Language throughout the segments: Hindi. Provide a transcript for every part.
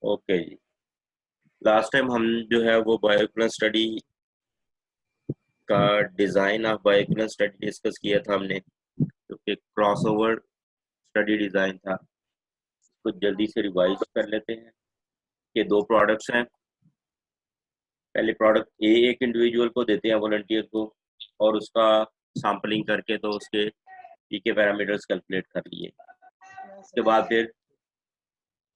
ओके जी। लास्ट टाइम हम जो है वो बायोइक्विवेलेंस स्टडी का डिज़ाइन ऑफ बायोइक्विवेलेंस स्टडी डिस्कस किया था हमने, जो कि क्रॉसओवर स्टडी डिज़ाइन था। कुछ जल्दी से रिवाइज कर लेते हैं कि दो प्रोडक्ट्स हैं। पहले प्रोडक्ट ए एक इंडिविजुअल को देते हैं, वॉलंटियर को, और उसका सैंपलिंग करके तो उसके पीके पैरामीटर्स कैलकुलेट कर लिए। उसके बाद फिर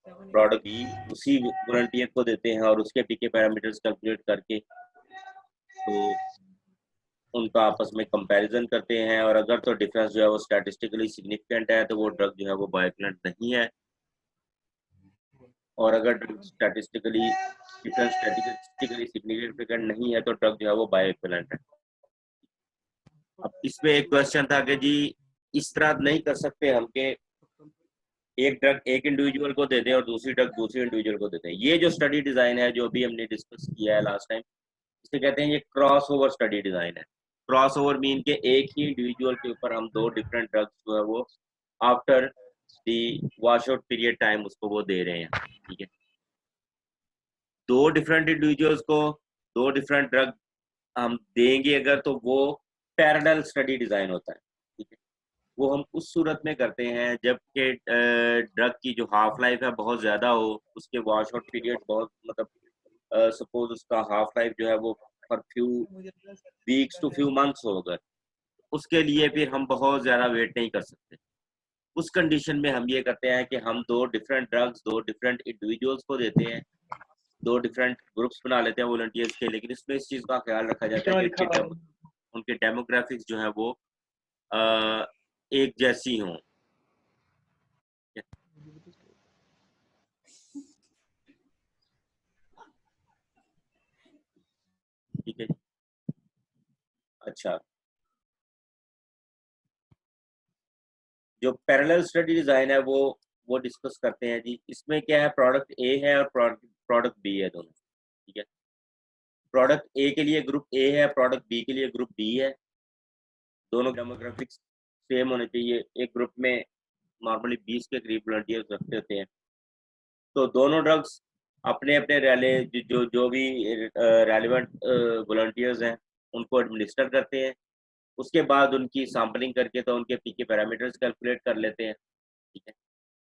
प्रोडक्ट बी उसी वॉलंटियर को देते हैं और उसके पीके पैरामीटर्स कैलकुलेट करके तो उनका आपस में कंपैरिजन करते हैं, और अगर तो डिफरेंस जो है वो स्टैटिस्टिकली सिग्निफिकेंट है तो वो ड्रग जो है वो बायोइक्विवेलेंट नहीं है, और अगर drug statistically difference statistically significant नहीं है तो ड्रग जो है वो बायोइक्विवेलेंट है। अब इसमें एक क्वेश्चन था कि जी इस तरह नहीं कर सकते हम कि एक ड्रग एक इंडिविजुअल को देते हैं और दूसरी ड्रग दूसरे इंडिविजुअल को देते हैं। ये जो स्टडी डिजाइन है जो भी हमने डिस्कस किया है लास्ट टाइम, इसे कहते हैं ये क्रॉस ओवर स्टडी डिजाइन है। क्रॉस ओवर मीन के एक ही इंडिविजुअल के ऊपर हम दो डिफरेंट ड्रग्स जो है वो after the wash out period time उसको वो दे रहे हैं। ठीक है, दो डिफरेंट इंडिविजुअल्स को दो डिफरेंट ड्रग हम देंगे अगर, तो वो पैरेलल स्टडी डिजाइन होता है। ठीक है, वो हम उस सूरत में करते हैं जबकि ड्रग की जो हाफ लाइफ है बहुत ज़्यादा हो, उसके वॉश आउट पीरियड बहुत मतलब सपोज उसका हाफ लाइफ जो है वो for few weeks to few months हो, अगर उसके लिए फिर हम बहुत ज़्यादा वेट नहीं कर सकते। उस कंडीशन में हम ये करते हैं कि हम दो डिफरेंट ड्रग्स दो डिफरेंट इंडिविजुअल्स को देते हैं, दो डिफरेंट ग्रुप्स बना लेते हैं वॉलंटियर्स के, लेकिन इसमें इस चीज़ का ख्याल रखा जाता है कि उनके डेमोग्राफिक्स जो है वो अ, एक जैसी हों। ठीक है, अच्छा। जो पैरेलल स्टडी डिजाइन है वो डिस्कस करते हैं जी। इसमें क्या है, प्रोडक्ट ए है और प्रोडक्ट बी है दोनों। ठीक है, प्रोडक्ट ए के लिए ग्रुप ए है, प्रोडक्ट बी के लिए ग्रुप बी है। दोनों डेमोग्राफिक्स सेम होने चाहिए। एक ग्रुप में नॉर्मली 20 के करीब वॉलंटियर्स रखते होते हैं, तो दोनों ड्रग्स अपने अपने रैले जो जो भी रेलिवेंट वॉलंटियर्स हैं उनको एडमिनिस्टर करते हैं। उसके बाद उनकी सैम्पलिंग करके तो उनके पीके पैरामीटर्स कैलकुलेट कर लेते हैं। ठीक है,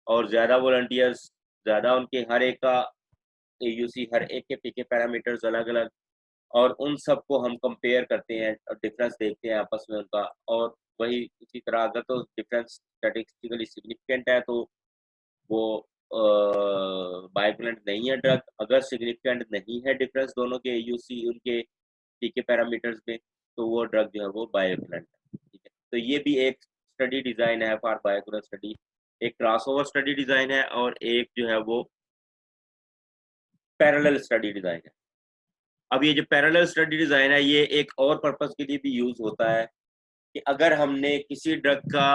और ज़्यादा वॉलंटियर्स ज़्यादा, उनके हर एक का एयूसी, हर एक के पीके पैरामीटर्स अलग अलग, और उन सबको हम कंपेयर करते हैं और डिफरेंस देखते हैं आपस में उनका। और वही इसी तरह अगर तो डिफरेंस स्टैटिस्टिकली सिग्निफिकेंट है तो वो बाइकोलेंट नहीं है ड्रग। अगर सिग्निफिकेंट नहीं है डिफरेंस दोनों के एयूसी उनके पीके पैरामीटर्स में, तो वो ड्रग जो है वो बायोइक्विवेलेंट है। ठीक है, तो ये भी एक स्टडी डिजाइन है फॉर बायोइक्विवेलेंट स्टडी। एक क्रॉसओवर स्टडी डिजाइन है और एक जो है वो पैरेलल स्टडी डिजाइन है। अब ये जो पैरेलल स्टडी डिजाइन है ये एक और पर्पस के लिए भी यूज होता है कि अगर हमने किसी ड्रग का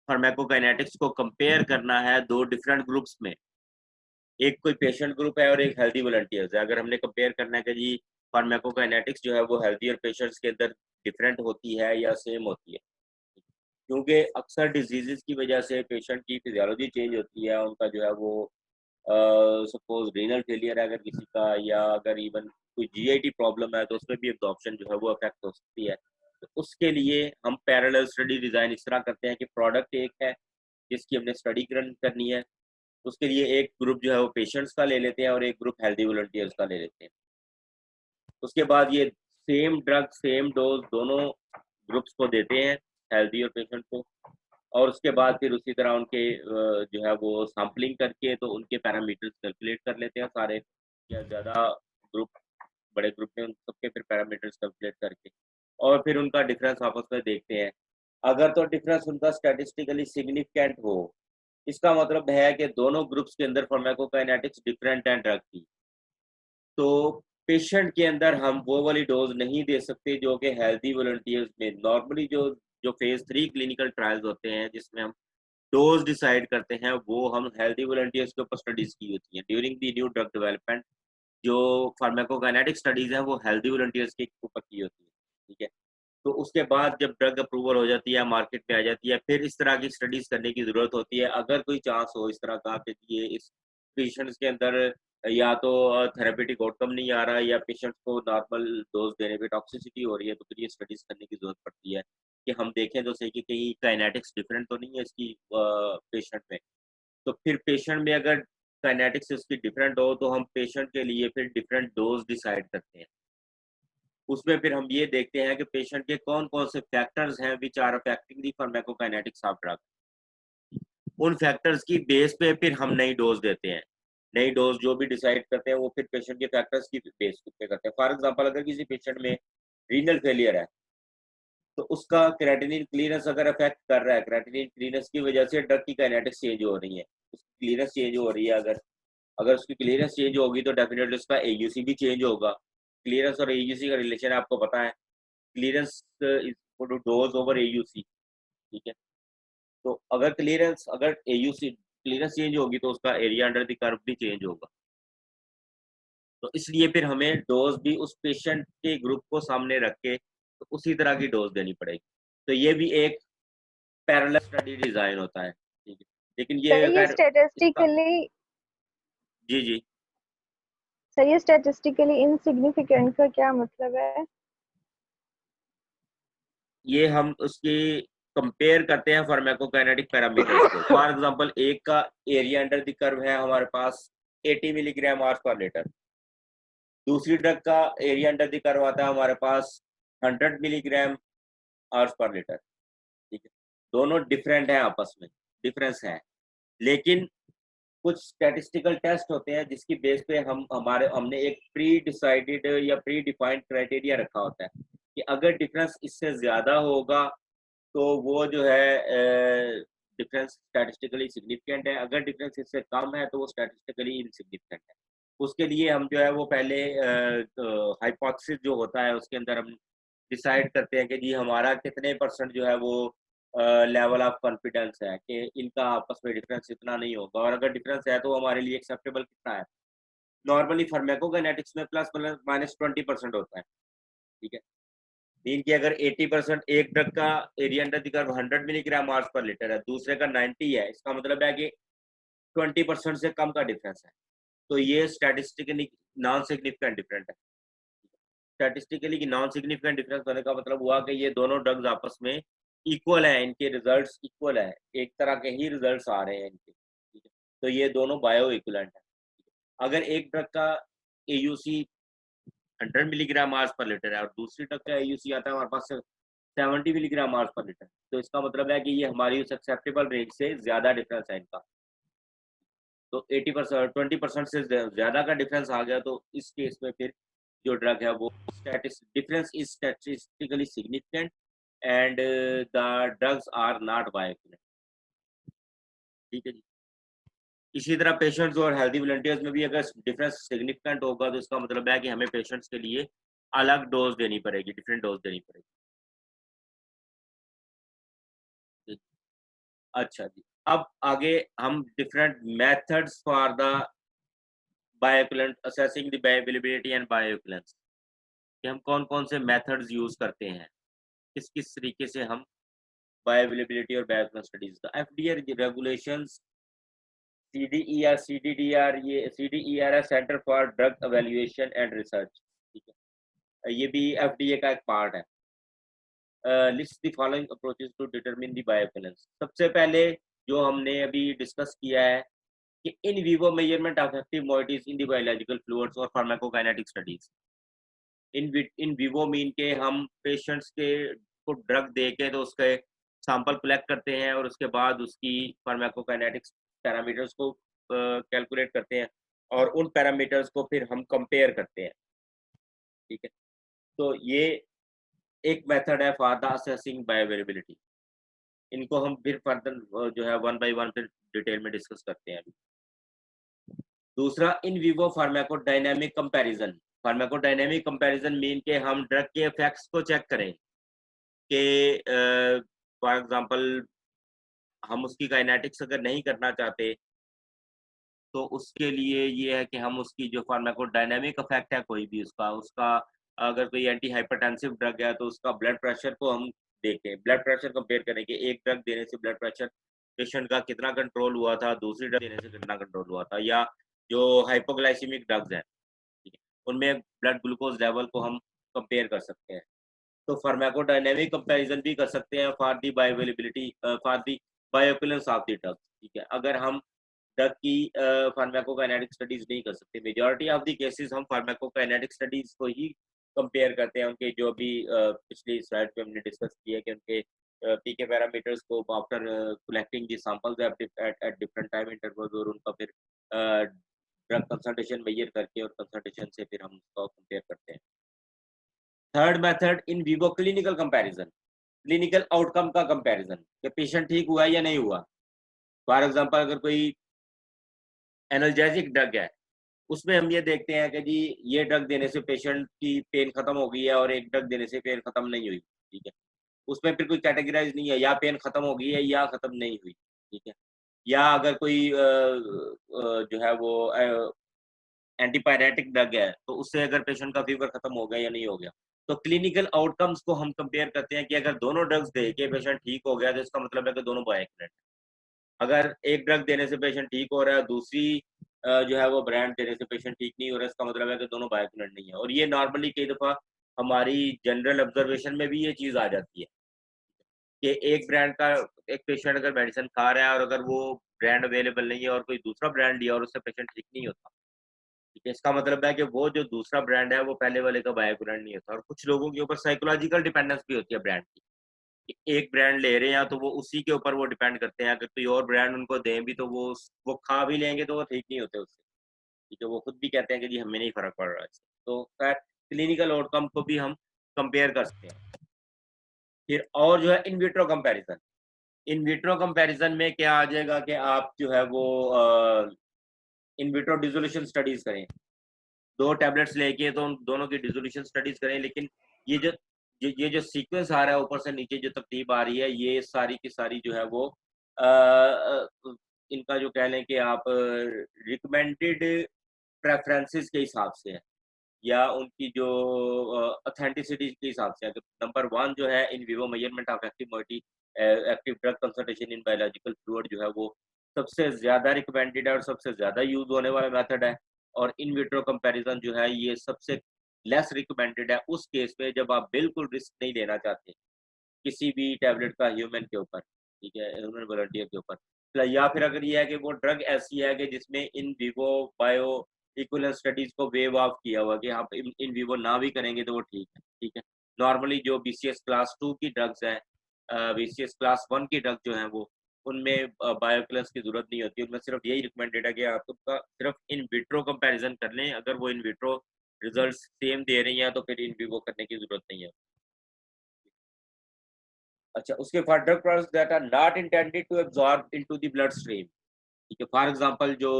फार्माकोकाइनेटिक्स को कंपेयर करना है दो डिफरेंट ग्रुप्स में, एक कोई पेशेंट ग्रुप है और एक हेल्दी वॉलंटियर्स है, अगर हमने कंपेयर करना है कि जी फार्माकोकाइनेटिक्स जो है वो हेल्दी और पेशेंट्स के अंदर डिफरेंट होती है या सेम होती है, क्योंकि अक्सर डिजीजेस की वजह से पेशेंट की फिजियोलॉजी चेंज होती है। उनका जो है वो सपोज रीनल फेलियर है अगर किसी का, या अगर इवन कोई जीआईटी प्रॉब्लम है तो उसमें भी एब्जॉर्प्शन जो है वो अफेक्ट हो सकती है। तो उसके लिए हम पैरेलल स्टडी डिजाइन इस तरह करते हैं कि प्रोडक्ट एक है जिसकी हमने स्टडी करनी है, उसके लिए एक ग्रुप जो है वो पेशेंट्स का ले लेते हैं और एक ग्रुप हेल्दी वॉलंटियर्स का ले लेते हैं। उसके बाद ये सेम ड्रग सेम डोज दोनों ग्रुप्स को देते हैं, हेल्दी और पेशेंट को, और उसके बाद फिर उसी तरह उनके जो है वो सैम्पलिंग करके तो उनके पैरामीटर्स कैलकुलेट कर लेते हैं सारे, या ज़्यादा ग्रुप बड़े ग्रुप में उन सबके फिर पैरामीटर्स कैलकुलेट करके, और फिर उनका डिफरेंस आपस में देखते हैं। अगर तो डिफरेंस उनका स्टैटिस्टिकली सिग्निफिकेंट हो, इसका मतलब है कि दोनों ग्रुप्स के अंदर फार्माकोकाइनेटिक्स डिफरेंट हैं ड्रग की, तो पेशेंट के अंदर हम वो वाली डोज नहीं दे सकते जो कि हेल्दी वॉलंटियर्स में नॉर्मली जो फेज 3 क्लिनिकल ट्रायल्स होते हैं जिसमें हम डोज डिसाइड करते हैं, वो हम हेल्दी वॉलंटियर्स के ऊपर स्टडीज की होती हैं during the new drug development. जो फार्माकोकाइनेटिक स्टडीज हैं वो हेल्दी वॉलंटियर्स के ऊपर की होती है। ठीक है, तो उसके बाद जब ड्रग अप्रूवल हो जाती है, मार्केट में आ जाती है, फिर इस तरह की स्टडीज करने की जरूरत होती है अगर कोई चांस हो इस तरह का कि ये इस पेशेंट्स के अंदर या तो थेरेपेटिक आउटकम नहीं आ रहा है या पेशेंट्स को नॉर्मल डोज देने पे टॉक्सिसिटी हो रही है, तो फिर ये स्टडीज करने की जरूरत पड़ती है कि हम देखें तो सही कि कहीं काइनेटिक्स डिफरेंट तो नहीं है इसकी पेशेंट में। तो फिर पेशेंट में अगर काइनेटिक्स इसकी डिफरेंट हो तो हम पेशेंट के लिए फिर डिफरेंट डोज डिसाइड करते हैं। उसमें फिर हम ये देखते हैं कि पेशेंट के कौन कौन से फैक्टर्स हैं which are affecting the pharmacokinetics of drug. उन फैक्टर्स की बेस पे फिर हम नई डोज देते हैं। नई डोज जो भी डिसाइड करते हैं वो फिर पेशेंट के फैक्टर्स की बेस पे करते हैं। फॉर एग्जांपल अगर किसी पेशेंट में रीनल फेलियर है तो उसका क्रेटिनिन क्लीयरेंस अगर अफेक्ट कर रहा है, क्रेटिनिन क्लीयरेंस की वजह से ड्रग की काइनेटिक्स चेंज हो रही है, उसकी क्लीयरेंस चेंज हो रही है, अगर अगर उसकी क्लीयरेंस चेंज होगी तो डेफिनेटली उसका एयूसी भी चेंज होगा। क्लीयरेंस और एयूसी का रिलेशन आपको पता है, clearance is to dose over AUC. ठीक है, तो अगर एयूसी क्लीयरेंस चेंज होगी तो उसका एरिया अंडर द कर्व भी चेंज होगा। तो इसलिए फिर हमें डोज भी उस पेशेंट के ग्रुप को सामने रख के तो उसी तरह की डोज देनी पड़ेगी। तो ये भी एक पैरेलल स्टडी डिजाइन होता है। ठीक है, लेकिन ये सर ये अगर इसका स्टैटिस्टिकली जी जी सर ये स्टैटिस्टिकली इनसिग्निफिकेंट का क्या मतलब है? ये हम उसकी कंपेयर करते हैं फार्माकोकाइनेटिक पैरामीटर्स को। फॉर एग्जांपल एक का एरिया अंडर द कर्व है हमारे पास 80 मिलीग्राम आवर्स पर लीटर, दूसरी ड्रग का एरिया अंडर द कर्व आता है हमारे पास 100 मिलीग्राम आवर्स पर लीटर। ठीक है, दोनों डिफरेंट हैं, आपस में डिफरेंस है, लेकिन कुछ स्टैटिस्टिकल टेस्ट होते हैं जिसकी बेस पे हमने एक प्री डिसाइडेड या प्री डिफाइंड क्राइटेरिया रखा होता है कि अगर डिफरेंस इससे ज्यादा होगा तो वो जो है डिफरेंस स्टैटिस्टिकली सिग्निफिकेंट है, अगर डिफरेंस इससे कम है तो वो स्टैटिस्टिकली इनसिग्निफिकेंट है। उसके लिए हम जो है वो पहले हाइपोथेसिस जो होता है उसके अंदर हम डिसाइड करते हैं कि जी हमारा कितने परसेंट जो है वो लेवल ऑफ कॉन्फिडेंस है कि इनका आपस में डिफरेंस इतना नहीं होगा, और अगर डिफरेंस है तो हमारे लिए एक्सेप्टेबल कितना है। नॉर्मली फार्माकोकाइनेटिक्स में प्लस माइनस 20% होता है। ठीक है, मीन की अगर 80% एक ड्रग का area under the curve 100 milligram hours per litre है, दूसरे का 90 है, इसका मतलब है कि 20% से कम का डिफरेंस है, तो ये स्टैटिस्टिकली नॉन सिग्निफिकेंट डिफरेंस है। स्टैटिस्टिकली की नॉन सिग्निफिकेंट डिफरेंस होने का मतलब हुआ कि ये दोनों ड्रग्स आपस में इक्वल है, इनके रिजल्ट्स इक्वल है, एक तरह के ही रिजल्ट्स आ रहे हैं इनके। ठीक है, तो ये दोनों बायो इक्वलेंट है। अगर एक ड्रग का AUC 100 milligram hours per litre है और दूसरी ड्रग का एयूसी आता है हमारे पास 70 मिलीग्राम आवर्स पर लीटर, तो इसका मतलब है कि ये हमारी उस एक्सेप्टेबल रेंज से ज्यादा डिफरेंस है इनका। तो 80% 20% से ज्यादा का डिफरेंस आ गया तो इस केस में फिर जो ड्रग है वो difference is statistically significant and the drugs are not bioequivalent. ठीक है जी। इसी तरह पेशेंट्स और हेल्दी वॉलंटियर्स में भी अगर डिफरेंस सिग्निफिकेंट होगा तो इसका मतलब है कि हमें पेशेंट्स के लिए अलग डोज देनी पड़ेगी, डिफरेंट डोज देनी पड़ेगी। अच्छा जी, अब आगे हम different methods for the bioequivalent assessing the bioavailability and bioequivalence, कि हम कौन कौन से मेथड्स यूज करते हैं, किस किस तरीके से हम बायोअवेलेबिलिटी और बायोइक्विवेलेंस स्टडीज का एफडीए रेगुलेशंस सीडीईआर सीडीडीआर, ये सीडीईआर है Center for Drug Evaluation and Research. ठीक है, ये भी एफडीए का एक पार्ट है। List the following approaches to determine the bioequivalence. सबसे पहले जो हमने अभी डिस्कस किया है कि in vivo measurement of active moieties in the biological fluids और pharmacokinetic studies. In vivo mean के हम पेशेंट्स के को ड्रग दे के तो उसके सैंपल कलेक्ट करते हैं और उसके बाद उसकी फार्माकोकाइनेटिक्स पैरामीटर्स को कैलकुलेट करते हैं और उन पैरामीटर्स को फिर हम कंपेयर करते हैं। ठीक है, तो ये एक मेथड है फॉर द असेसिंग बायोअवेलेबिलिटी। इनको हम फिर फर्दर जो है वन बाय वन फिर डिटेल में डिस्कस करते हैं अभी। दूसरा in vivo pharmacodynamic comparison. Pharmacodynamic comparison mean के हम ड्रग के इफेक्ट्स को चेक करें कि फॉर एग्जांपल हम उसकी काइनेटिक्स अगर नहीं करना चाहते तो उसके लिए ये है कि हम उसकी जो फार्माकोडायनामिक इफेक्ट है कोई भी उसका उसका अगर कोई एंटी हाइपरटेंसिव ड्रग है तो उसका ब्लड प्रेशर को हम देखें, ब्लड प्रेशर कंपेयर करें कि एक ड्रग देने से ब्लड प्रेशर पेशेंट का कितना कंट्रोल हुआ था, दूसरी ड्रग देने से कितना कंट्रोल हुआ था, या जो हाइपोग्लाइसेमिक ड्रग्स हैं, ठीक है, उनमें ब्लड ग्लूकोज लेवल को हम कंपेयर कर सकते हैं। तो फार्माकोडायनेमिक कंपैरिजन भी कर सकते हैं for the bioavailability for the bioequivalence of the drug, ठीक है। अगर हम ड्रग की फार्माकोकाइनेटिक स्टडीज नहीं कर सकते, मेजॉरिटी ऑफ द केसेस हम फार्माकोकाइनेटिक स्टडीज को ही कंपेयर करते हैं, उनके जो भी पिछली स्लाइड पे हमने डिस्कस किया कि उनके पीके पैरामीटर्स को after collecting the samples at different time intervals, और उनका फिर ड्रग कंसंट्रेशन मेजर करके और कंसंट्रेशन से फिर हम उसको कंपेयर करते हैं। Third method in vivo clinical comparison, clinical outcome का कंपैरिजन कि पेशेंट ठीक हुआ है या नहीं हुआ। फॉर एग्जांपल अगर कोई एनाल्जेसिक ड्रग है, उसमें हम ये देखते हैं कि जी ये ड्रग देने से पेशेंट की पेन खत्म हो गई है और एक ड्रग देने से पेन खत्म नहीं हुई, ठीक है। उसमें फिर कोई कैटेगराइज नहीं है, या पेन खत्म हो गई है या खत्म नहीं हुई, ठीक है। या अगर कोई जो है वो एंटीपायरेटिक ड्रग है, तो उससे अगर पेशेंट का फीवर खत्म हो गया या नहीं हो गया। तो क्लिनिकल आउटकम्स को हम कंपेयर करते हैं कि अगर दोनों ड्रग्स दे के पेशेंट ठीक हो गया, तो इसका मतलब है कि दोनों बायोइक्विवेलेंट। अगर एक ड्रग देने से पेशेंट ठीक हो रहा है, दूसरी जो है वो ब्रांड देने से पेशेंट ठीक नहीं हो रहा है, इसका मतलब है कि दोनों बायोइक्विवेलेंट नहीं है। और ये नॉर्मली कई दफ़ा हमारी जनरल ऑब्जर्वेशन में भी ये चीज़ आ जाती है कि एक ब्रांड का एक पेशेंट अगर मेडिसिन खा रहा है और अगर वो ब्रांड अवेलेबल नहीं है और कोई दूसरा ब्रांड लिया और उससे पेशेंट ठीक नहीं होता, ठीक है, इसका मतलब है कि वो जो दूसरा ब्रांड है वो पहले वाले का बायोइक्विवेलेंट नहीं होता। और कुछ लोगों के ऊपर साइकोलॉजिकल डिपेंडेंस भी होती है ब्रांड की, कि एक ब्रांड ले रहे हैं तो वो उसी के ऊपर वो डिपेंड करते हैं, अगर कोई और ब्रांड उनको दें भी तो वो खा भी लेंगे तो वो ठीक नहीं होते उससे, ठीक है। वो खुद भी कहते हैं कि जी हमें नहीं फ़र्क पड़ रहा है इससे। तो खैर क्लिनिकल आउटकम को भी हम कंपेयर कर सकते हैं। फिर और जो है in vitro comparison, in vitro comparison में क्या आ जाएगा कि आप जो है वो इन विट्रो डिसोल्यूशन स्टडीज़ करें। 2 टैबलेट्स लेके तो उन दोनों की डिसोल्यूशन स्टडीज़ करें, लेकिन ये जो ये जो सीक्वेंस आ रहा है ऊपर से नीचे जो तरतीब आ रही है, ये सारी की सारी जो है वो इनका जो कह लें कि आप रिकमेंडेड प्रेफ़रेंसेस के हिसाब से है, या उनकी जो ऑथेंटिसिटी के हिसाब से है। तो नंबर 1 जो है in vivo measurement of active moiety active drug concentration in biological fluid जो है वो सबसे ज़्यादा रिकमेंडेड है और सबसे ज़्यादा यूज़ होने वाला मेथड है। और इन विट्रो कंपैरिज़न जो है ये सबसे लेस रिकमेंडेड है उस केस में जब आप बिल्कुल रिस्क नहीं लेना चाहते किसी भी टैबलेट का ह्यूमन के ऊपर, ठीक है, ह्यूमन वॉलंटियर के ऊपर। या फिर अगर ये है कि वो ड्रग ऐसी है कि जिसमें in vivo bio equivalence studies को वेव ऑफ किया हुआ है कि आप इन विवो ना भी करेंगे तो वो ठीक है, ठीक है। नॉर्मली जो बीसीएस क्लास 2 की ड्रग्स हैं, बीसीएस क्लास 1 की ड्रग जो हैं वो, उनमें बायोइक्विवेलेंस की ज़रूरत नहीं होती, उनमें सिर्फ यही रिकमेंडेड है कि आप उसका सिर्फ इन विट्रो कंपैरिज़न कर लें, अगर वो इन विट्रो रिजल्ट्स सेम दे रही हैं तो फिर इन विवो करने की ज़रूरत नहीं है। अच्छा, उसके बाद drug products that are not intended to absorb into the blood stream, ठीक है। फॉर एग्जांपल जो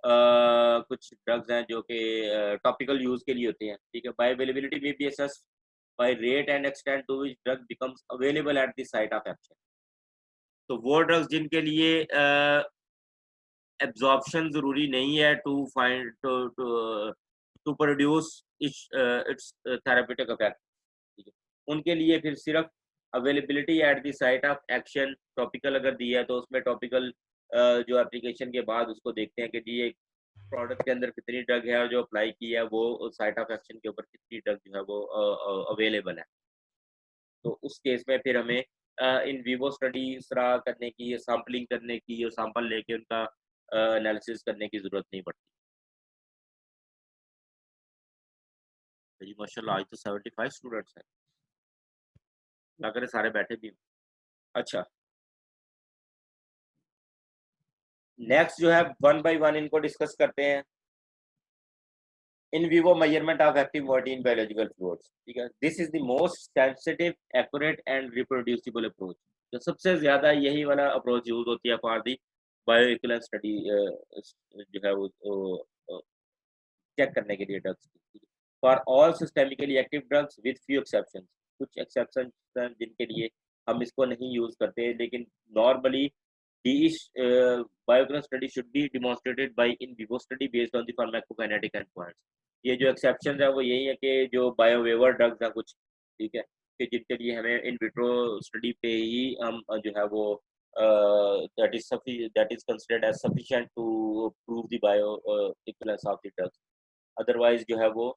कुछ ड्रग्स हैं जो कि टॉपिकल यूज़ के लिए होते हैं, ठीक है। Bioavailability may be assessed by rate and extent to which drug becomes available at the site of action. तो वो ड्रग्स जिनके लिए एब्जॉर्प्शन ज़रूरी नहीं है to find to produce its therapeutic effect, ठीक है। उनके लिए फिर सिर्फ availability at the site of action topical अगर दिया है तो उसमें टॉपिकल जो एप्लीकेशन के बाद उसको देखते हैं कि जी ये प्रोडक्ट के अंदर कितनी ड्रग है और जो अप्लाई की है वो साइट ऑफ एक्शन के ऊपर कितनी ड्रग जो है वो अवेलेबल है। तो उस केस में फिर हमें इन विवो स्टडी इस तरह करने की या सैंपलिंग करने की और सैंपल लेके उनका एनालिसिस करने की ज़रूरत नहीं पड़ती। तो जी माशाल्लाह आज तो 75 स्टूडेंट्स हैं, लग रहे सारे बैठे भी हों। अच्छा, नेक्स्ट जो है वन बाय वन इनको डिस्कस करते हैं। इन vivo measurement of active moiety in biological fluids, ठीक है। This is the most sensitive, accurate and reproducible approach. तो सबसे ज्यादा यही वाला अप्रोच यूज होती है फॉर दी बायोइक्विवेलेंस स्टडी जो है वो चेक करने के लिए ड्रग्स की, for all systemically active drugs with few exceptions. कुछ एक्सेप्शन हैं जिनके लिए हम इसको नहीं यूज करते, लेकिन normally these bioequivalence study should be demonstrated by in vivo study based on the pharmacokinetic endpoints। ये जो exceptions है वो यही है कि जो बायोवेवर ड्रग्स हैं कुछ, ठीक है, कि जिनके लिए हमें इन विट्रो स्टडी पे ही हम जो है वो that is considered as sufficient to prove the bio equivalence of the drugs. Otherwise जो है वो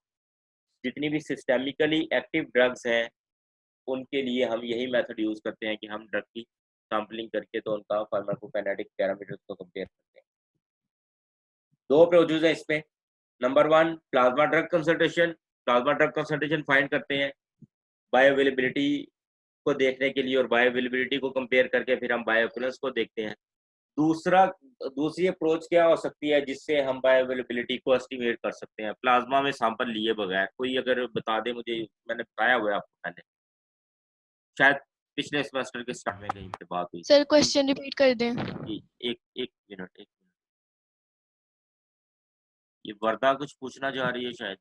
जितनी भी सिस्टेमिकली एक्टिव ड्रग्स हैं उनके लिए हम यही मेथड यूज करते हैं कि हम ड्रग की सैम्पलिंग करके तो उनका फार्माकोकाइनेटिक पैरामीटर्स को कंपेयर करते हैं। दो अप्रोचेज हैं इसमें। Number 1 plasma drug concentration find करते हैं बायोअवेलेबिलिटी को देखने के लिए और बायोअवेलेबिलिटी को कंपेयर करके फिर हम बायोइक्विवेलेंस को देखते हैं। दूसरी अप्रोच क्या हो सकती है जिससे हम बायोअवेलेबिलिटी को एस्टिमेट कर सकते हैं प्लाज्मा में सैंपल लिए बगैर? कोई अगर बता दे मुझे, मैंने बताया हुआ है आपको पहले, शायद पिछले सेमेस्टर के स्टार्ट में कहीं पे बात हुई। सर क्वेश्चन रिपीट कर दें। एक मिनट। ये वर्दा कुछ पूछना चाह रही है शायद।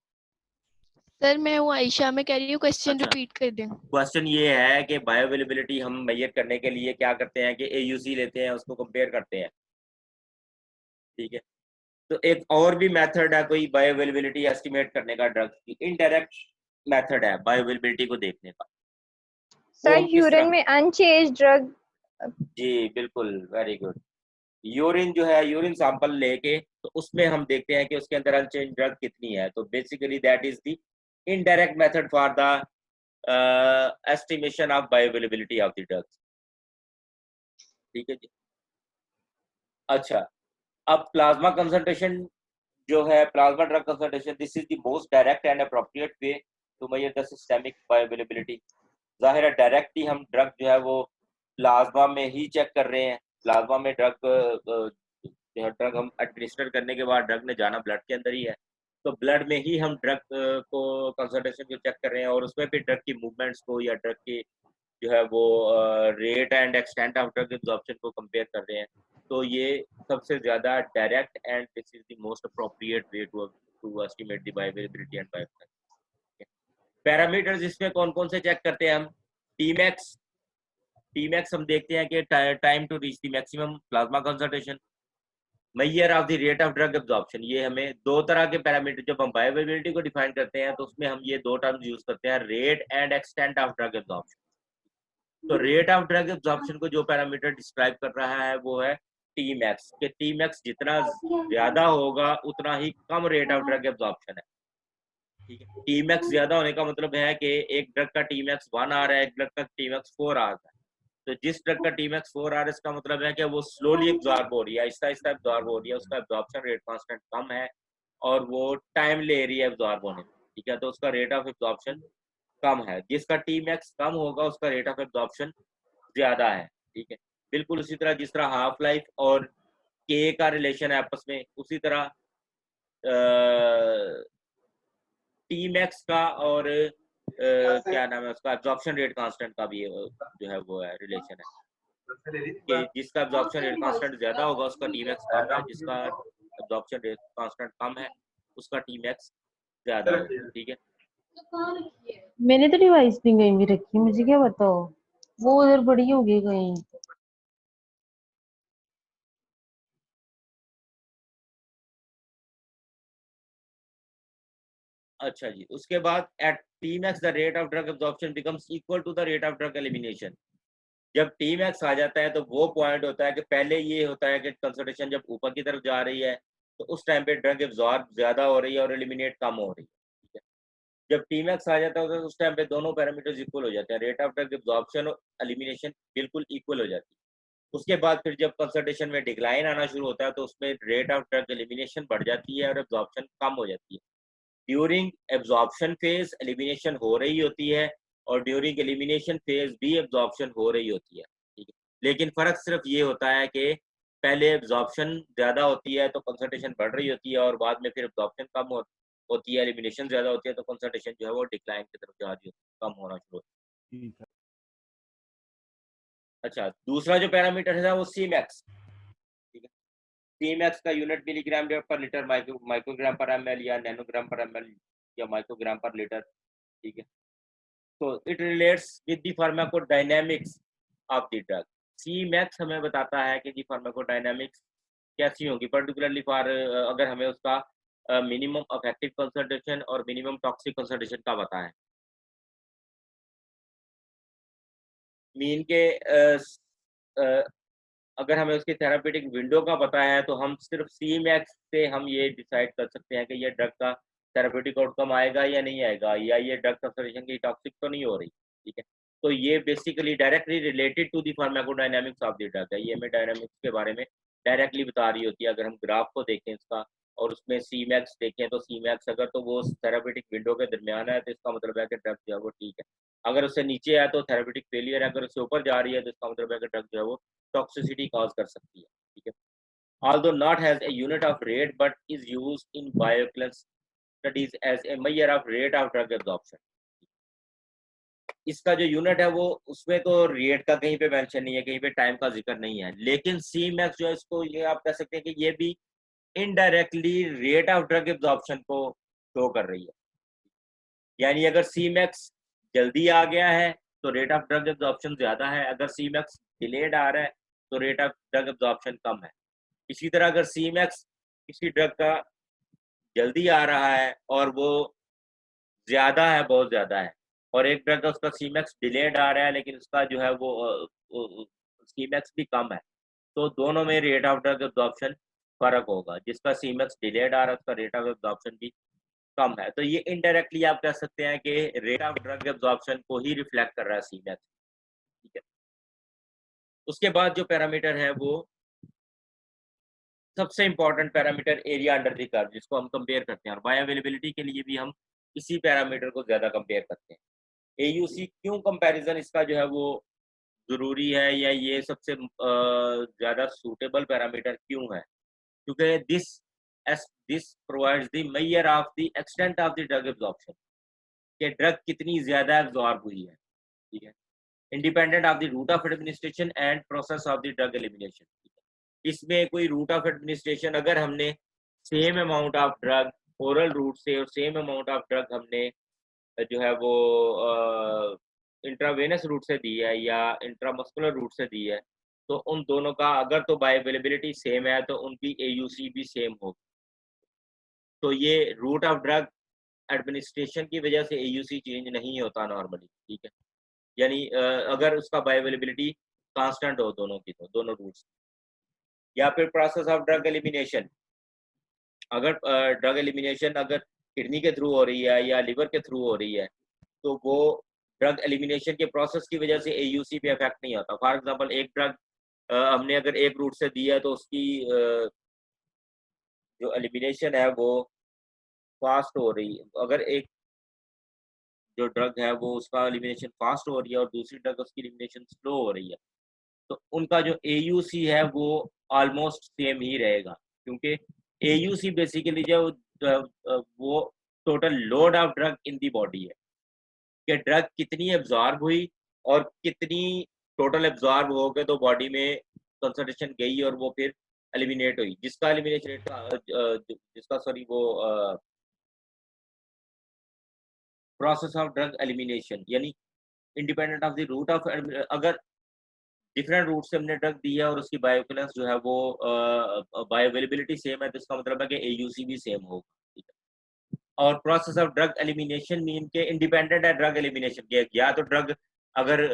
सर मैं हूँ आयशा, मैं कह रही हूँ क्वेश्चन अच्छा। रिपीट कर दें। क्वेश्चन ये है कि बायोअवेलेबिलिटी हम मेजर करने के लिए क्या करते हैं कि AUC लेते हैं, उसको कंपेयर करते हैं। ठीक है, तो एक और भी मेथड है कोई बायोअवेलेबिलिटी एस्टिमेट करने का, ड्रग की इनडायरेक्ट मेथड है बायोअवेलेबिलिटी को देखने का। सर यूरिन में अनचेंज्ड ड्रग। जी बिल्कुल, वेरी गुड। यूरिन जो है, यूरिन सैंपल लेके तो उसमें हम देखते हैं कि उसके अंदर अनचेंज ड्रग कितनी है। तो basically that is the indirect method for the estimation of bioavailability of the drugs. ठीक है जी। अच्छा, अब प्लाज्मा कंसंट्रेशन जो है, plasma drug concentration, this is the most direct and appropriate way to measure the systemic bioavailability. जाहिर है डायरेक्टली हम ड्रग जो है वो प्लाज्मा में ही चेक कर रहे हैं। प्लाज्मा में ड्रग हम एडमिनिस्टर करने के बाद ड्रग ने जाना ब्लड के अंदर ही है, तो ब्लड में ही हम ड्रग को कंसंट्रेशन को चेक कर रहे हैं और उसमें भी ड्रग की मूवमेंट्स को या ड्रग की जो है वो rate and extent of drug absorption को कंपेयर कर रहे हैं। तो ये सबसे ज़्यादा direct and this is the most appropriate way to estimate the bioavailability and bioequivalence. Parameters इसमें कौन कौन से चेक करते हैं हम? टीमैक्स हम देखते हैं कि time to reach the maximum plasma concentration, measure of the rate of drug absorption. ये हमें दो तरह के पैरामीटर, जब हम बायोअवेलेबिलिटी को डिफाइन करते हैं तो उसमें हम ये दो टर्म्स यूज करते हैं, rate and extent of drug absorption. तो रेट ऑफ ड्रग एब्जॉर्प्शन को जो पैरामीटर डिस्क्राइब कर रहा है वो है टीमैक्स, कि टीमैक्स जितना ज्यादा होगा उतना ही कम रेट ऑफ ड्रग एब्जॉर्प्शन है। ठीक है, टीमैक्स ज्यादा होने का मतलब है कि एक ड्रग का टीमैक्स 1 आ रहा है, एक ड्रग का टीमैक्स 4 आ रहा है। तो जिस ड्रग का टीमैक्स 4 आ रहा है इसका मतलब है कि वो स्लोली एब्जॉर्ब हो रही है, आहिस्ता आहिस्ता एब्जॉर्ब हो रही है, उसका एब्जॉर्प्शन रेट कांस्टेंट कम है और वो टाइम ले रही है एब्जॉर्ब होने में। ठीक है, तो उसका रेट ऑफ एब्जॉर्प्शन कम है। जिसका टीमैक्स कम होगा उसका रेट ऑफ एब्जॉर्प्शन ज्यादा है। ठीक है, बिल्कुल उसी तरह जिस तरह हाफ लाइफ और के का रिलेशन है आपस में, उसी तरह टीमैक्स का और क्या नाम है उसका, एब्जॉर्प्शन रेट कांस्टेंट का भी जो है वो है रिलेशन है कि जिसका एब्जॉर्प्शन रेट कांस्टेंट ज्यादा होगा उसका टीमैक्स कम है, जिसका एब्जॉर्प्शन रेट कांस्टेंट कम है उसका टीमैक्स ज्यादा होगा। ठीक है, मैंने तो डिवाइस नहीं कहीं भी रखी, मुझे क्या बताओ, वो उधर बड़ी होगी कहीं। अच्छा जी। उसके बाद at Tmax the rate of drug absorption becomes equal to the rate of drug elimination. जब टीमैक्स आ जाता है तो वो पॉइंट होता है कि पहले ये होता है कि कंसंट्रेशन जब ऊपर की तरफ जा रही है तो उस टाइम पे ड्रग एब्जॉर्ब ज्यादा हो रही है और एलिमिनेट कम हो रही है। ठीक है, जब टीमैक्स आ जाता है तो उस टाइम पे दोनों पैरामीटर्स इक्वल हो जाते हैं, रेट ऑफ ड्रग एब्जॉर्प्शन और एलिमिनेशन बिल्कुल इक्वल हो जाती है। उसके बाद फिर जब कंसंट्रेशन में डिक्लाइन आना शुरू होता है तो उसमें रेट ऑफ ड्रग एलिमिनेशन बढ़ जाती है और एब्जॉर्प्शन कम हो जाती है। ड्यूरिंग एब्जॉर्प्शन फेज एलिमिनेशन हो रही होती है और ड्यूरिंग एलिमिनेशन फेज भी एब्जॉर्प्शन हो रही होती है। ठीक है, लेकिन फर्क सिर्फ ये होता है कि पहले एब्जॉर्प्शन ज्यादा होती है तो कंसंट्रेशन बढ़ रही होती है और बाद में फिर एब्जॉर्प्शन कम होती है, एलिमिनेशन ज्यादा होती है तो कंसंट्रेशन जो है वो डिक्लाइन की तरफ जा रही होती है, कम होना शुरू होती है। अच्छा, दूसरा जो पैरामीटर है वो सीमैक्स। ठीक है, सीमैक्स का unit milligram per litre, microgram per mL या नैनोग्राम पर एमएल या माइक्रोग्राम पर लीटर। ठीक है, तो it relates with the pharmacodynamics of the drug. Cmax हमें बताता है कि फार्माकोडायनेमिक्स कैसी होगी, पर्टिकुलरली फॉर अगर हमें उसका मिनिमम इफेक्टिव कंसंट्रेशन और मिनिमम टॉक्सिक कंसंट्रेशन का पता है। मीन के अगर हमें उसकी थेरापेटिक विंडो का पता है तो हम सिर्फ Cmax से हम ये डिसाइड कर सकते हैं कि ये ड्रग का थेरापेटिक आउटकम आएगा या नहीं आएगा, या ये ड्रग कंसंट्रेशन की टॉक्सिक तो नहीं हो रही, ठीक है। तो ये basically directly related to the pharmacodynamics of the drug है, ये हमें डायनामिक्स के बारे में डायरेक्टली बता रही होती है। अगर हम ग्राफ को देखें इसका और उसमें Cmax देखें तो Cmax अगर तो वो थेरापेटिक विंडो के दरमियान है तो इसका मतलब है कि ड्रग जो है वो ठीक है। अगर उससे नीचे है तो थेरापेटिक फेलियर है, अगर उससे ऊपर जा रही है तो इसका मतलब है कि ड्रग जो है वो टॉक्सिसिटी कॉज कर सकती है, ठीक है। although not has a unit of rate but is used in bioequivalence studies as a measure of rate of drug absorption। इसका जो यूनिट है वो उसमें तो रेट का कहीं पे मेंशन नहीं है, कहीं पे टाइम का जिक्र नहीं है, लेकिन Cmax जो है इसको ये आप कह सकते हैं कि ये भी indirectly rate of drug absorption को शो कर रही है। यानी अगर Cmax जल्दी आ गया है तो रेट ऑफ ड्रग एब्जॉर्प्शन ज्यादा है, अगर Cmax डिलेड आ रहा है तो रेट ऑफ ड्रग एब्जॉर्प्शन कम है। इसी तरह अगर Cmax किसी ड्रग का जल्दी आ रहा है और वो ज्यादा है, बहुत ज्यादा है, और एक ड्रग का उसका Cmax डिलेड आ रहा है लेकिन उसका जो है वो Cmax भी कम है, तो दोनों में रेट ऑफ ड्रग एब्जॉर्प्शन फर्क होगा। जिसका Cmax डिलेड आ रहा है उसका रेट ऑफ एब्जॉर्प्शन भी कम है। तो ये इनडायरेक्टली आप कह सकते हैं कि रेट ऑफ ड्रग एब्जॉर्प्शन को ही रिफ्लेक्ट कर रहा है Cmax, ठीक है। उसके बाद जो पैरामीटर है वो सबसे important parameter area under the curve, जिसको हम कंपेयर करते हैं, और बायो अवेलेबिलिटी के लिए भी हम इसी पैरामीटर को ज्यादा कंपेयर करते हैं। AUC क्यों कंपैरिजन इसका जो है वो जरूरी है, या ये सबसे ज्यादा सूटेबल पैरामीटर क्यों है, क्योंकि this provides the measure of the extent of the drug absorption, कि ड्रग कितनी ज्यादा एब्जॉर्ब हुई है, ठीक है, independent of the route of administration and process of the drug elimination. इसमें कोई रूट ऑफ एडमिनिस्ट्रेशन, अगर हमने same amount of drug oral route से और सेम अमाउंट ऑफ ड्रग हमने जो है वो इंट्रावेनस रूट से दी है या इंट्रामस्कुलर रूट से दी है, तो उन दोनों का अगर तो बायो अवेलेबिलिटी सेम है तो उनकी AUC भी सेम होगी। तो ये रूट ऑफ ड्रग एडमिनिस्ट्रेशन की वजह से AUC चेंज नहीं होता नॉर्मली, ठीक है। यानी अगर उसका बायो अवेलेबिलिटी कांस्टेंट हो दोनों की, तो दोनों रूट्स, या फिर प्रोसेस ऑफ ड्रग एलिमिनेशन, अगर ड्रग एलिमिनेशन अगर किडनी के थ्रू हो रही है या लिवर के थ्रू हो रही है तो वो ड्रग एलिमिनेशन के प्रोसेस की वजह से AUC पे इफेक्ट नहीं होता। फॉर एग्जांपल एक ड्रग हमने अगर एक रूट से दी है तो उसकी जो एलिमिनेशन है वो फास्ट हो रही है, अगर एक जो ड्रग है वो उसका एलिमिनेशन फास्ट हो रही है और दूसरी ड्रग उसकी एलिमिनेशन स्लो हो रही है, तो उनका जो AUC है वो ऑलमोस्ट सेम ही रहेगा, क्योंकि AUC बेसिकली जो वो total load of drug in the body है, कि ड्रग कितनी एब्जॉर्ब हुई और कितनी टोटल एब्जॉर्ब हो गए तो बॉडी में कंसंट्रेशन गई और वो फिर एलिमिनेट हुई। जिसका एलिमिनेशन रेट जिसका सॉरी वो प्रोसेस ऑफ ड्रग एलिमिनेशन, यानी independent of the route of, अगर डिफरेंट रूट से हमने ड्रग दी है और उसकी बायोइक्विवेलेंस जो है वो बायो अवेलेबिलिटी सेम है, तो इसका मतलब है कि AUC भी सेम होगा, ठीक है। और process of drug elimination mean के इंडिपेंडेंट है ड्रग एलिमिनेशन के, या तो ड्रग अगर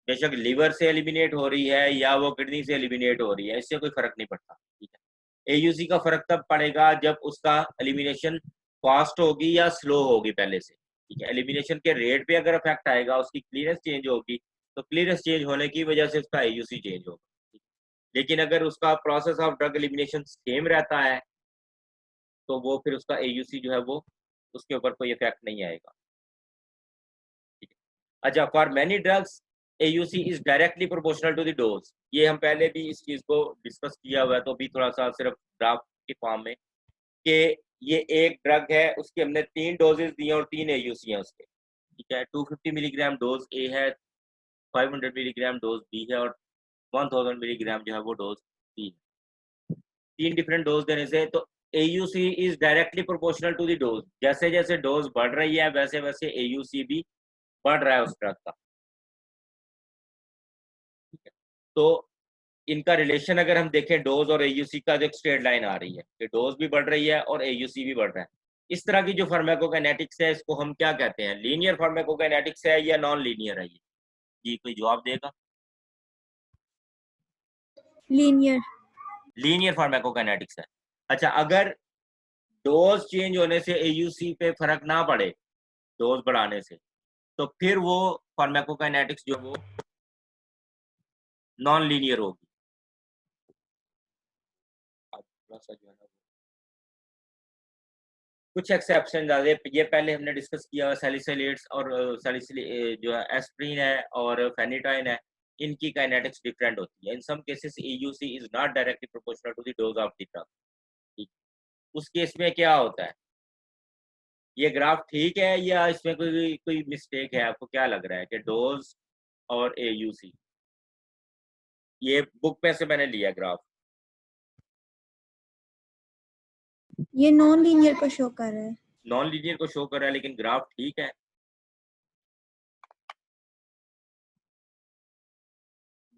बेशक लिवर से एलिमिनेट हो रही है या वो किडनी से एलिमिनेट हो रही है, इससे कोई फर्क नहीं पड़ता, ठीक है। AUC का फर्क तब पड़ेगा जब उसका एलिमिनेशन फास्ट होगी या स्लो होगी पहले से, ठीक है। एलिमिनेशन के रेट पे अगर इफेक्ट आएगा, उसकी क्लियरेंस चेंज होगी, तो क्लियरेंस चेंज होने की वजह से उसका AUC चेंज होगा। लेकिन अगर उसका process of drug elimination same रहता है तो वो फिर उसका AUC जो है वो उसके ऊपर कोई इफेक्ट नहीं आएगा, ठीक है। अच्छा, for many drugs AUC is directly proportional to the dose. ये हम पहले भी इस चीज को डिस्कस किया हुआ है, तो भी थोड़ा सा सिर्फ ग्राफ के फॉर्म में, कि ये एक ड्रग है, उसके हमने 3 डोजेस दिए और 3 AUC हैं उसके, ठीक है। 250 मिलीग्राम डोज A है, 500 मिलीग्राम डोज B है और 1000 मिलीग्राम जो है वो डोज C है। 3 डिफरेंट डोज देने से तो AUC is directly proportional to the dose. जैसे जैसे डोज बढ़ रही है वैसे वैसे AUC भी बढ़ रहा है उस ड्रग का, ठीक है। तो इनका रिलेशन अगर हम देखें डोज और AUC का, जो एक स्ट्रेट लाइन आ रही है कि डोज भी बढ़ रही है और AUC भी बढ़ रहा है। इस तरह की जो फार्माकोकाइनेटिक्स है इसको हम क्या कहते हैं, लीनियर फार्माकोकाइनेटिक्स है या नॉन लीनियर है ये? जी कोई जवाब देगा? लीनियर फार्माकोकाइनेटिक्स है। अच्छा, अगर डोज चेंज होने से AUC पे फर्क ना पड़े डोज बढ़ाने से, तो फिर वो फार्माकोकाइनेटिक्स जो वो नॉन लीनियर होगी। अब थोड़ा सा जो है ना कुछ एक्सेप्शन आ गए, ये पहले हमने डिस्कस किया सैलिसिलेट्स और जो है एस्प्रिन है और फेनिटाइन है, इनकी काइनेटिक्स डिफरेंट होती है। In some cases AUC is not directly proportional to the dose of the drug. ठीक, उस केस में क्या होता है? ये ग्राफ ठीक है या इसमें कोई कोई मिस्टेक है? आपको क्या लग रहा है कि डोज और AUC, ये बुक में से मैंने लिया ग्राफ, ये नॉन लीनियर को शो कर रहा है। नॉन लीनियर को शो कर रहा है, लेकिन ग्राफ ठीक है।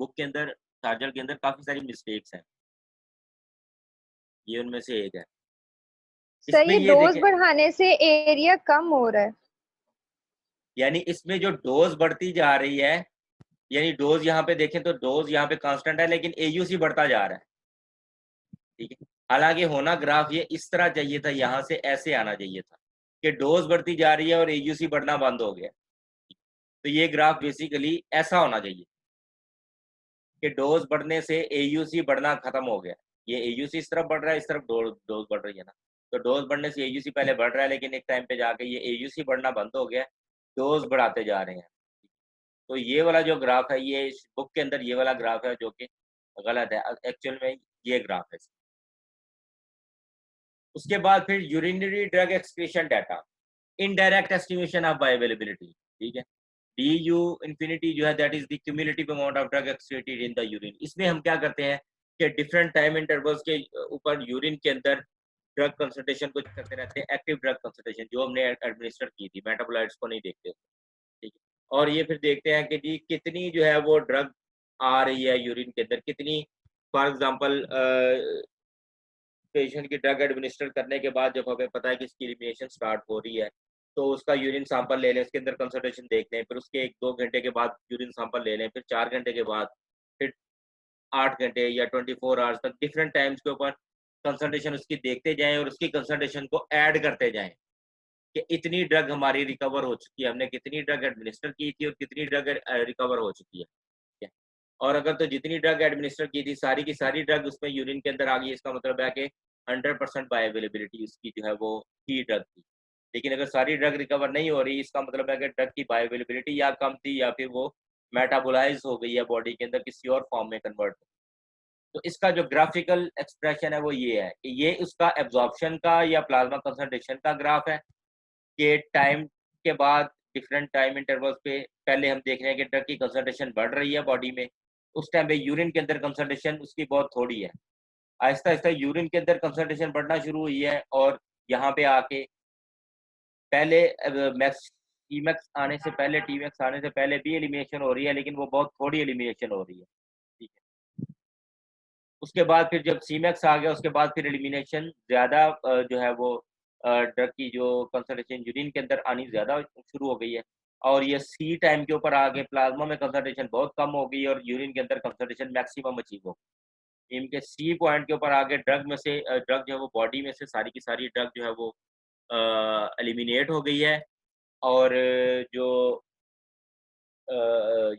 बुक के अंदर, चार्जर के अंदर काफी सारी मिस्टेक्स हैं, ये उनमें से एक है। सर इसमें ये ये डोज देखें, बढ़ाने से एरिया कम हो रहा है। यानी इसमें जो डोज बढ़ती जा रही है, यानी डोज यहाँ पे देखें तो डोज यहाँ पे कांस्टेंट है, लेकिन AUC बढ़ता जा रहा है। ठीक है, हालांकि होना ग्राफ ये इस तरह चाहिए था, यहाँ से ऐसे आना चाहिए था कि डोज बढ़ती जा रही है और AUC बढ़ना बंद हो गया। तो ये ग्राफ बेसिकली ऐसा होना चाहिए कि डोज बढ़ने से AUC बढ़ना खत्म हो गया। ये AUC इस तरफ बढ़ रहा है, इस तरफ डोज बढ़ रही है ना, तो डोज बढ़ने से AUC पहले बढ़ रहा है, लेकिन एक टाइम पे जाके ये AUC बढ़ना बंद हो गया, डोज बढ़ाते जा रहे हैं। तो ये वाला जो ग्राफ है, ये इस बुक के अंदर ये वाला ग्राफ है जो कि गलत है। एक्चुअल में ये ग्राफ है। उसके बाद फिर urinary drug excretion data, indirect estimation of bioavailability. ठीक है, DU इंफिनिटी जो है that is the cumulative amount of drug excreted in the urine. इसमें हम क्या करते हैं कि डिफरेंट टाइम इंटरवल्स के ऊपर यूरिन के अंदर ड्रग कंसंट्रेशन को करते रहते हैं, एक्टिव ड्रग कंसंट्रेशन जो हमने एडमिनिस्टर की थी, मेटाबोलाइट्स को नहीं देखते। ठीक है, और ये फिर देखते हैं कि जी कितनी जो है वो ड्रग आ रही है यूरिन के अंदर, कितनी। फॉर एग्जांपल पेशेंट की ड्रग एडमिनिस्टर करने के बाद जब हमें पता है कि इसकी एलिमिनेशन स्टार्ट हो रही है, तो उसका यूरिन सैंपल ले लें, उसके अंदर कंसंट्रेशन देख लें, फिर उसके 1-2 घंटे के बाद यूरिन सैंपल ले लें, फिर 4 घंटे के बाद, फिर 8 घंटे या 24 आवर्स तक डिफरेंट टाइम्स के ऊपर कंसंट्रेशन उसकी देखते जाएं और उसकी कंसंट्रेशन को ऐड करते जाएं कि इतनी ड्रग हमारी रिकवर हो चुकी है, हमने कितनी ड्रग एडमिनिस्टर की थी और कितनी ड्रग रिकवर हो चुकी है। ठीक है, और अगर तो जितनी ड्रग एडमिनिस्टर की थी सारी की सारी ड्रग उसमें यूरिन के अंदर आ गई, इसका मतलब है कि 100% बायोअवेलेबिलिटी उसकी जो है वो थी ड्रग की। लेकिन अगर सारी ड्रग रिकवर नहीं हो रही, इसका मतलब है कि ड्रग की बायोअवेलेबिलिटी या कम थी या फिर वो मेटाबोलाइज हो गई है बॉडी के अंदर, किसी और फॉर्म में कन्वर्ट। तो इसका जो ग्राफिकल एक्सप्रेशन है वो ये है कि ये उसका एब्जॉर्प्शन का या प्लाज्मा कंसंट्रेशन का ग्राफ है कि टाइम के बाद डिफरेंट टाइम इंटरवल्स पे पहले हम देख रहे हैं कि ड्रग की कंसंट्रेशन बढ़ रही है बॉडी में, उस टाइम पे यूरिन के अंदर कंसंट्रेशन उसकी बहुत थोड़ी है। आहिस्ता आहिस्ता यूरिन के अंदर कंसंट्रेशन बढ़ना शुरू हुई है और यहाँ पे आके पहले मैक्स टीमैक्स आने से पहले, टीमैक्स आने से पहले भी एलिमिनेशन हो रही है, लेकिन वो बहुत थोड़ी एलिमिनेशन हो रही है। ठीक है, उसके बाद फिर जब सीमैक्स आ गया, उसके बाद फिर एलिमिनेशन ज़्यादा जो है वो ड्रग की जो कंसंट्रेशन यूरिन के अंदर आनी ज़्यादा शुरू हो गई है, और ये सी टाइम के ऊपर आगे प्लाज्मा में कंसंट्रेशन बहुत कम हो गई और यूरिन के अंदर कंसंट्रेशन मैक्सिमम अचीव हो गई। इनके सी पॉइंट के ऊपर आगे ड्रग में से ड्रग जो है वो बॉडी में से सारी की सारी ड्रग जो है वो एलिमिनेट हो गई है, और जो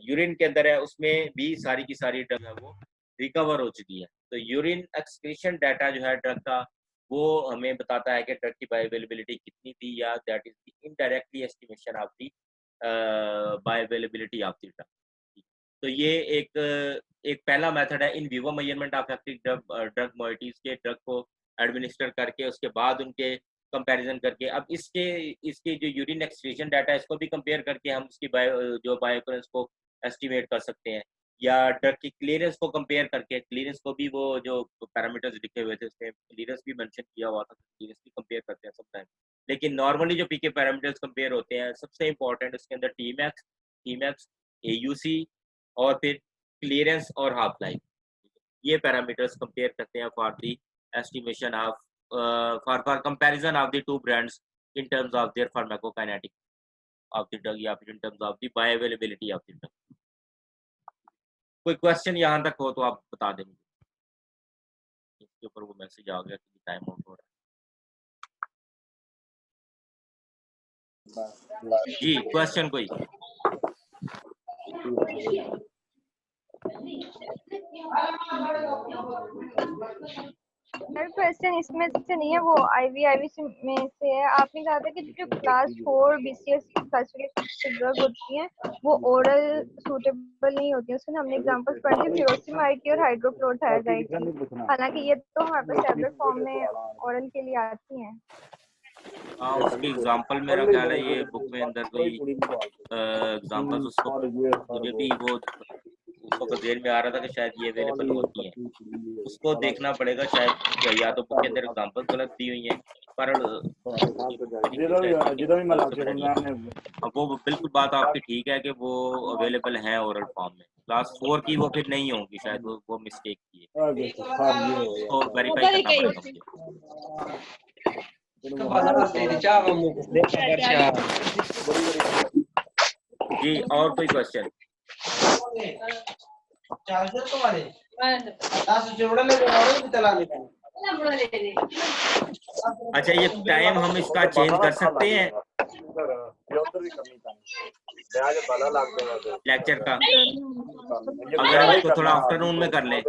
यूरिन के अंदर है उसमें भी सारी की सारी ड्रग है वो रिकवर हो चुकी है। तो यूरिन एक्सक्रीशन डाटा जो है ड्रग का, वो हमें बताता है कि ड्रग की बायोअवेलेबिलिटी कितनी थी, या that is the indirectly estimation of the bioavailability of the drug. तो ये एक पहला मेथड है in vivo measurement of active drug moieties के ड्रग को एडमिनिस्टर करके उसके बाद उनके कंपैरिजन करके। अब इसके इसके जो यूरिन एक्सक्रीशन डाटा है इसको भी कंपेयर करके हम उसकी जो बायोकरेंस को एस्टिमेट कर सकते हैं, या ड्रग की क्लियरेंस को कंपेयर करके, क्लियरेंस को भी वो जो पैरामीटर्स लिखे हुए थे उसमें क्लियरेंस भी मेंशन किया हुआ था, क्लियरेंस भी कंपेयर करते हैं समटाइम। लेकिन नॉर्मली जो पीके पैरामीटर्स कंपेयर होते हैं, सबसे इंपॉर्टेंट उसके अंदर टीमैक्स, AUC और फिर क्लियरेंस और हाफ लाइफ, ये पैरामीटर्स कंपेयर करते हैं for the estimation of for comparison of the two brands in terms of their pharmacokinetic of the drug या फिर in terms of the bioavailability of the drug। कोई क्वेश्चन यहाँ तक हो तो आप बता दें। उसके ऊपर वो मैसेज आ गया कि टाइम आउट हो रहा है। जी क्वेश्चन कोई? सर क्वेश्चन इसमें से नहीं है, वो आईवीआईवी में से है। आपने कहा था कि जो क्लास 4 बीसीएस क्लासिफिकेशन ड्रग होती हैं वो ओरल सूटेबल नहीं होती है। उसमें हमने एग्जांपल्स पढ़े थे, फ्यूरोसिमाइड की और हाइड्रोक्लोरोथायराइड की। हालांकि ये तो हमारे पास टैबलेट फॉर्म में ओरल के लिए आती हैं। हाँ उसकी एग्जांपल मेरा ख्याल है ये बुक में अंदर कोई एग्जांपल्स उसको मुझे भी वो उसको जेल में आ रहा था कि शायद ये अवेलेबल होती हैं, उसको देखना पड़ेगा शायद, या तो बुक के अंदर एग्जांपल गलत दी हुई हैं, पर वो बिल्कुल बात आपकी ठीक है कि वो अवेलेबल है ओरल फॉर्म में। क्लास 4 की वो फिर नहीं होंगी शायद, वो मिस्टेक की है, उसको वेरीफाई करना पड़ेगा मुझे। जी और कोई क्वेश्चन? अच्छा ये टाइम हम इसका चेंज कर सकते हैं लेक्चर का, अगर हम इसको थोड़ा आफ्टरनून में कर लें?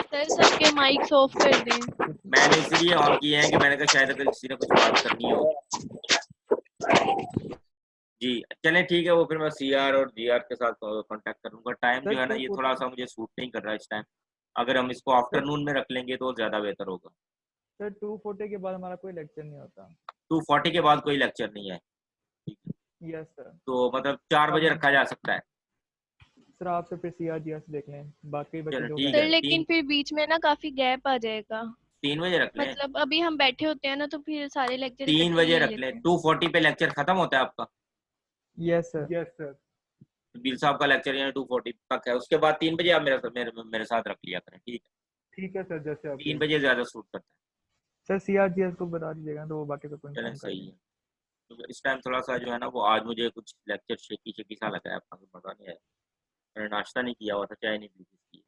सर सबके माइक्स ऑफ कर दें। मैंने इसलिए ऑन किए हैं कि मैंने कहा शायद अगर किसी ने कुछ बात करनी हो। जी चलें ठीक है, वो फिर मैं सीआर और जीआर के साथ कांटेक्ट करूंगा। टाइम जो है ना ये थोड़ा सा मुझे सूट नहीं कर रहा है इस टाइम, अगर हम इसको आफ्टरनून में रख लेंगे तो ज़्यादा बेहतर होगा। सर 240 के बाद हमारा कोई लेक्चर नहीं होता। 240 के बाद कोई लेक्चर नहीं है? Yes sir. तो मतलब 4 बजे रखा जा सकता है? सर आप से फिर सीआरजीएस देख लें, बाकी बच्चे चलो जो ठीक सर है, लेकिन फिर बीच में ना काफी गैप आ जाएगा। 3 बजे रख लें। मतलब अभी हम बैठे होते हैं ना तो फिर सारे लेक्चर 3 बजे रख लें। 240 पे लेक्चर खत्म होता है आपका? Yes sir. Yes sir. Bill साहब का लेक्चर यानी 240 तक है, उसके बाद 3 बजे आप मेरे साथ रख लिया करें, ठीक है? ठीक है सर, जैसे आप 3 बजे ज़्यादा सूट करता है। सर सीआरजीएस को बता दीजिएगा तो वो बाकी को चलें इन्फॉर्म कर सही देंगे। है। तो इस टाइम थोड़ा सा जो है ना वो आज मुझे कुछ लेक्चर शेकी सा लगा है, अपना मज़ा नहीं आया। मैंने नाश्ता नहीं किया हुआ था, चाय नहीं पी थी।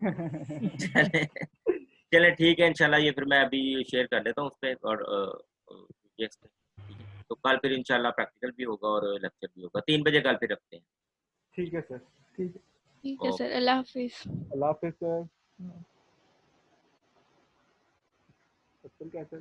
चलें ठीक है इंशाल्लाह, ये फिर मैं अभी शेयर कर देता हूँ उस पर और yes, ठीक है। तो कल फिर इंशाल्लाह प्रैक्टिकल भी होगा और लेक्चर भी होगा। 3 बजे कल फिर रखते हैं। ठीक है सर। ठीक है। ठीक है सर, अल्लाह हाफिज। अल्लाह हाफिज सर। क्या सर?